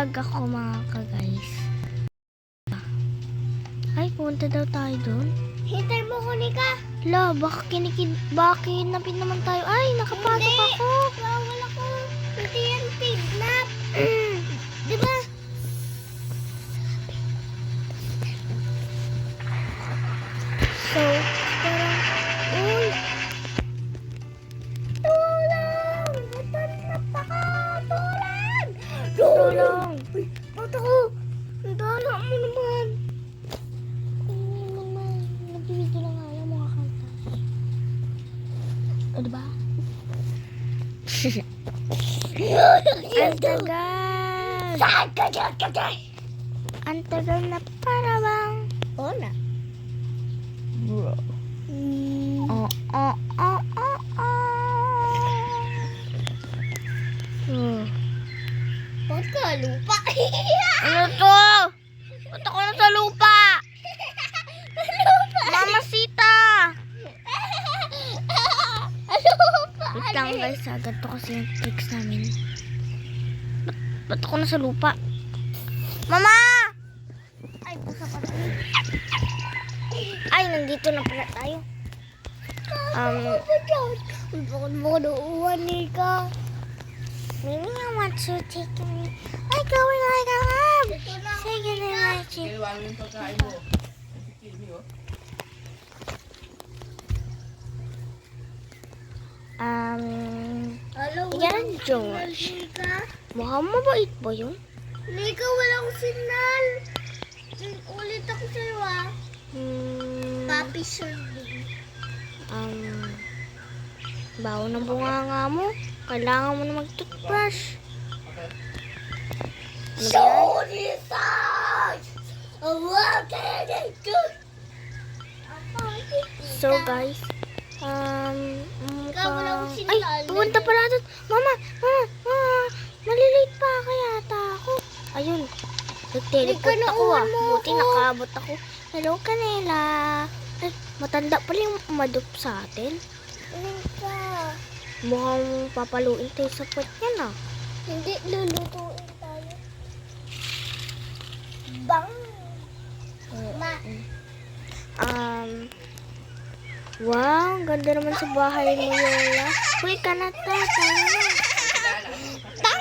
Nag-vlog ako mga ka-guys. Ay, punta daw tayo doon. Hintay mo ko, Nika. La, baka kinapin naman tayo. Ay, nakapasok ako. Bawal ako. Hindi yan kidnap. Diba? So, parang, uy, Tulong! Natanap ako! Tulong! tulong. Uy, ba't ako? Ang dala mo naman. Hindi naman, nag-video na nga lang mga kanta. O, diba? Ang tagal. Saan ka dyan ka dyan? Ang tagal na para bang. Oo na. Bro. Oh, oh, oh, oh, oh. Ba't ka lupa? Ano to? Ba't ako na sa lupa? Lupa! Mamasita! Lupa! Wait lang guys, agad to kasi yung tricks namin. Ba't ako na sa lupa? Mama! Ay, baka pa Ay, nandito na pala tayo. Bakit mo ko nauuwan, Nika? Maybe I want to take me. Ay, going like a lamb. Say good night, Chief. Hello, Yan, George. Nika? Mukhang mabait ba yun? Nika, wala akong signal. Ulit ako sa'yo, ah. Papi serving. Bawo ng bunganga mo. Kailangan mo na mag-toothbrush. Ano ba yan? So guys, Ikaw, wala akong ay, signal. pumunta pala doon. Mama, malilate pa kaya ata ako. Ayun, nag-teleport Ika, ako ah. nauwan mo Buti ako. nakaabot ako. Hello, Kanela. Ay, matanda pala yung umadop sa atin. Nika, Mukhang papaluin tayo sa puwet niya na. hindi lulutuin tayo. Bang! Ma, Wow, ang ganda naman sa bahay mo, Yola. Uy, kanata, tayo na.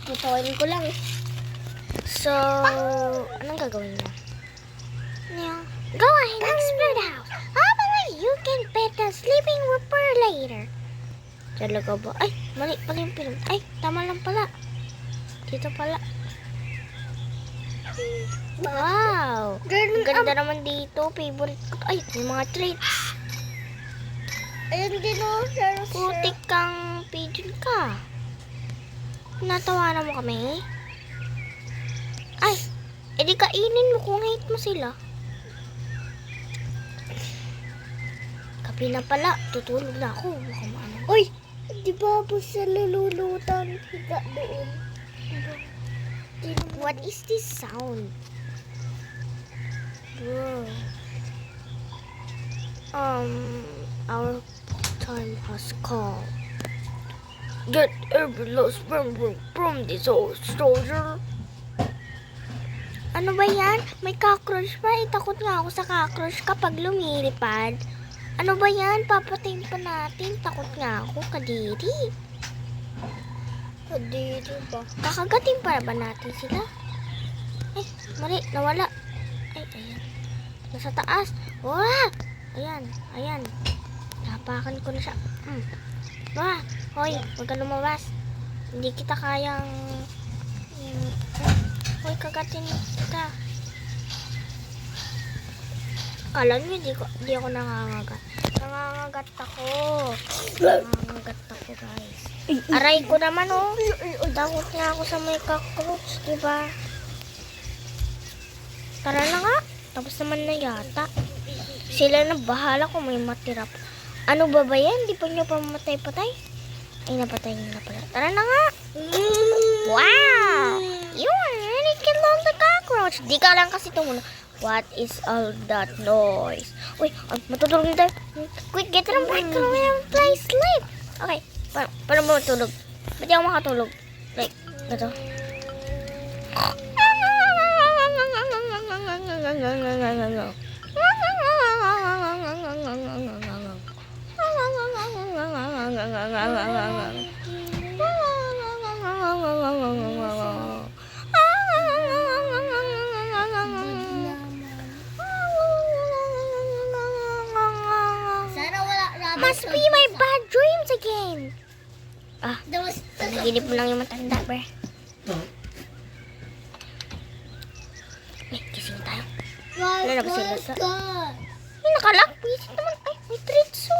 tutuin ko lang. So, anong gagawin mo? Yeah. Go ahead, explore the house. Hopefully, you can pet the sleeping whooper later. Talaga ba? Ay, mali pala yung pinag... Ay, tama lang pala. Dito pala. Wow! Ang ganda naman dito. Favorite ko. Ay, may mga treats. Ayun din o, Putik kang pigeon ka. Natawanan mo kami? Ay, edi kainin mo kung hate mo sila. Gabi na pala, tutulog na ako. Baka maano. Uy! Di ba po siya nalulutan? Higa doon. What is this sound? Bro. Our time has come. Get every last member from this old soldier. Ano ba yan? May cockroach pa. Takot nga ako sa cockroach kapag lumilipad. Ano ba yan? Papatayin pa natin. Takot nga ako, kadiri. Kadiri ba? Kakagatin para ba natin sila? Ay, mali, nawala. Ay, ayan. Nasa taas. Wah! Ayan, ayan. Napakan ko na siya. Wah! Hoy, huwag ka lumabas. Hindi kita kayang... Hoy, kagatin kita. Kala nyo, di ako nangangagat. Nangangagat ako. Nangangagat ako, guys. Aray ko naman, oh. Takot nga ako sa may cockroach, diba? Tara na nga. Tapos naman na yata. Sila na bahala kung may matira pa. Ano ba ba yan? Di pa nyo pa mamatay-patay? Ay, napatay nyo na pala. Tara na nga. Wow! You really killed the cockroach. Di ka lang kasi tumulong. What is all that noise? Uy, matutulog na tayo. Quick, get them back to my place. Sleep. Okay, paano mo matulog? Ba't di ako makatulog? Like, Ito. Sana wala rabbit. Must be my bad dreams again. There was Panaginip mo lang yung matanda, bre. Gising tayo. Wala na ba sila sa... Ay, nakalock. Visit naman. Ay, may tritso.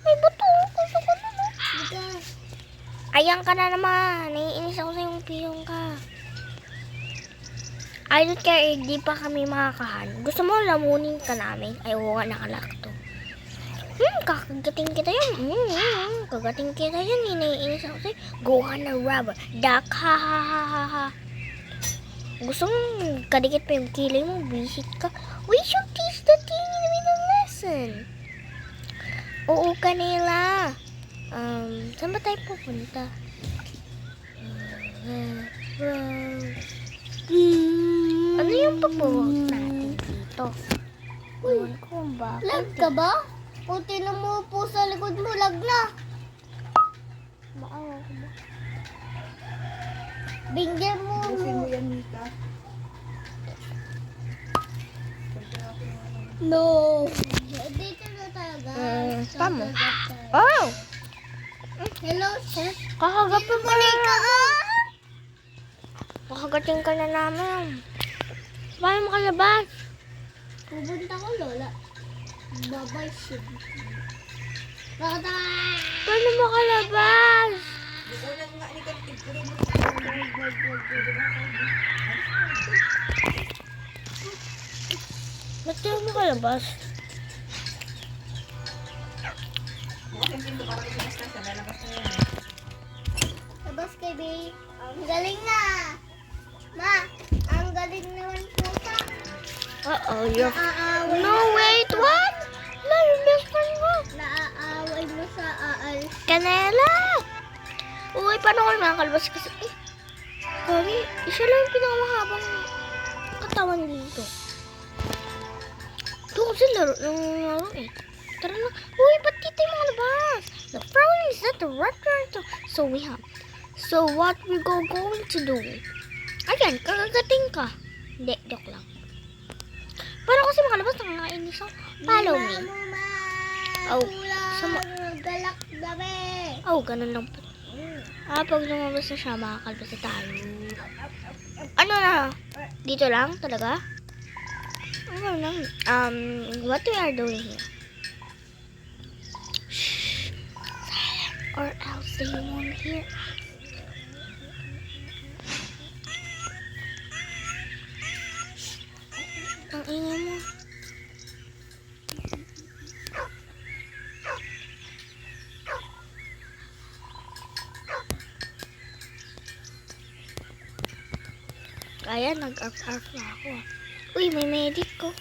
May buto. Gusto ko na, no? Ayan ka na naman. Naiinis ako sa yung piyong ka. I don't care, di pa kami makakahan. Gusto mo lamunin ka namin? Ay, oo nga, nakalock to. Kakagating kita yan. Kagating kita yan. Naiinis ako sa'yo. Go on a rubber. Duck, ha ha ha ha ha. Gusto mong kadikit pa yung kilay mo, visit ka. We should teach the team in the lesson. Oo, kanila. Saan ba tayo pupunta? Ano yung papuwag natin dito? Ewan ko ba? Lag ka ba? O tinan mo po sa likod mo, lag na. Maawa ko ba? Binggan mo. No. Dito na talaga. Tama. Oh! Hello, sir. Kakagapin pa Mali ka, na. Kakagating ka na namin. Paano makalabas? Pupunta ko, Lola. Bye-bye, shit. Bata! Paano makalabas? Ba't tayo makalabas? Labas kay Bay. Ang galing na. Ma, ang galing naman po sa. Uh-oh, you're... Naaaway No, wait, what? No, yung best friend mo. Naaaway mo sa aalis. Kanela! Uy, paano ko makakalabas kasi... Eh, Kari, isa lang yung pinakamahabang katawan dito. Ito kasi laro ng laro eh. Tara na. Uy, ba't dito yung mga labas? The problem is that the restaurant... So what we going to do? Ayan, kakagating ka. Hindi, joke lang. Para kasi makalabas, nakakainis ako. Follow me. Oh, sama. Galak gabi. Oh, ganun lang po. Pag lumabas na siya, makakalabas na tayo. Ano na? Dito lang talaga? Ano lang? What we are doing here? Shh. Silent. Or else they won't hear. Ang ingay mo. Kaya nag-arf na ako. Uy, may medic ko.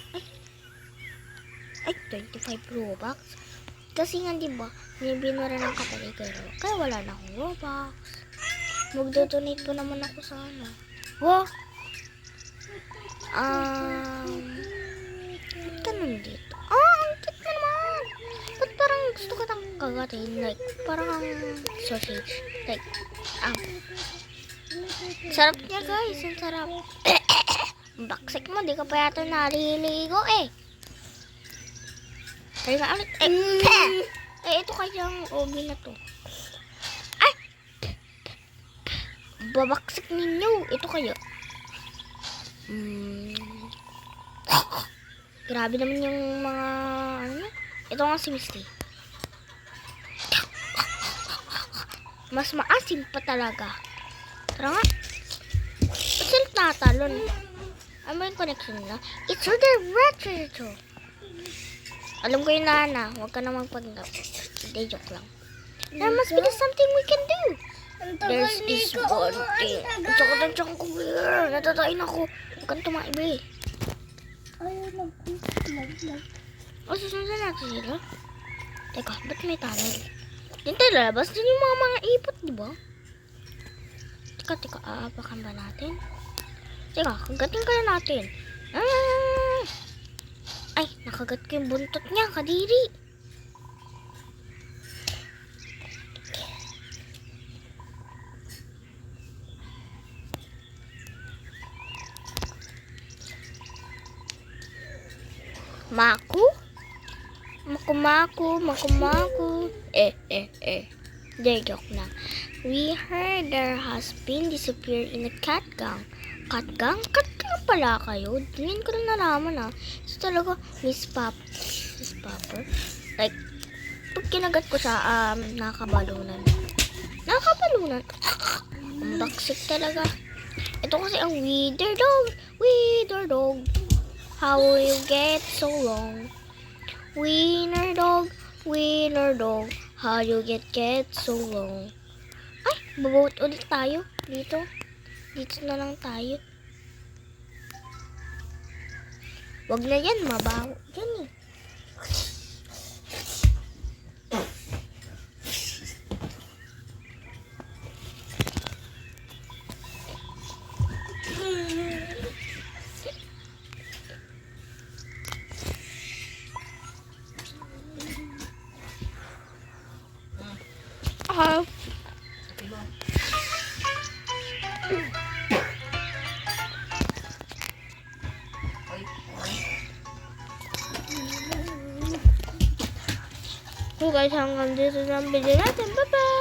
Ay, 25 Robux. Kasi nga diba, may binura ng kataligaro. Kaya wala na akong Robux. Magdodonate po naman ako sa ano. Wow! Ba't ka nandito? Ang cute na naman! Ba't parang gusto ka tang kagatin? Like, parang ang sausage. Like, sarap niya guys, ang sarap. Baksik mo, di ka pa yata naliligo eh. Try nga ulit. Ito kayang obi na to. Ay! Babaksik ninyo. Ito kayo. Grabe naman yung mga ano. Ito nga si Misty. Mas maasim pa talaga. Tara nga. Ba't natalon? Ano yung connection nila? It's for the retro. Alam ko yung nana. Huwag ka na magpanggap. Hindi, joke lang. There must be something we can do. There's this one thing. Ang tsaka ko here. Natatayin ako. Huwag kang tumaibi. Ayaw na. O, susunod natin sila. Teka, ba't may tunnel? Dito tayo lalabas. Dito yung mga ipot, di ba? Teka, aapakan ba natin? Teka, kagatin ka na natin. Ah! Ay, nakagat ko yung buntot niya, kadiri. Maku? Maku. Hindi, joke lang. We heard there has been disappeared in a cat gang. Cat gang? Cat gang pala kayo? Ngayon ko na nalaman So talaga, Miss Popper. Like, pag kinagat ko siya, nakabalunan. Ang baksik talaga. Ito kasi ang wither dog. How will you get so long? Wiener dog, how you get so long? Ay, baboat ulit tayo. Dito na lang tayo. Wag na yan, mabaho. Yan eh. So guys, hanggang dito lang video natin. Bye-bye!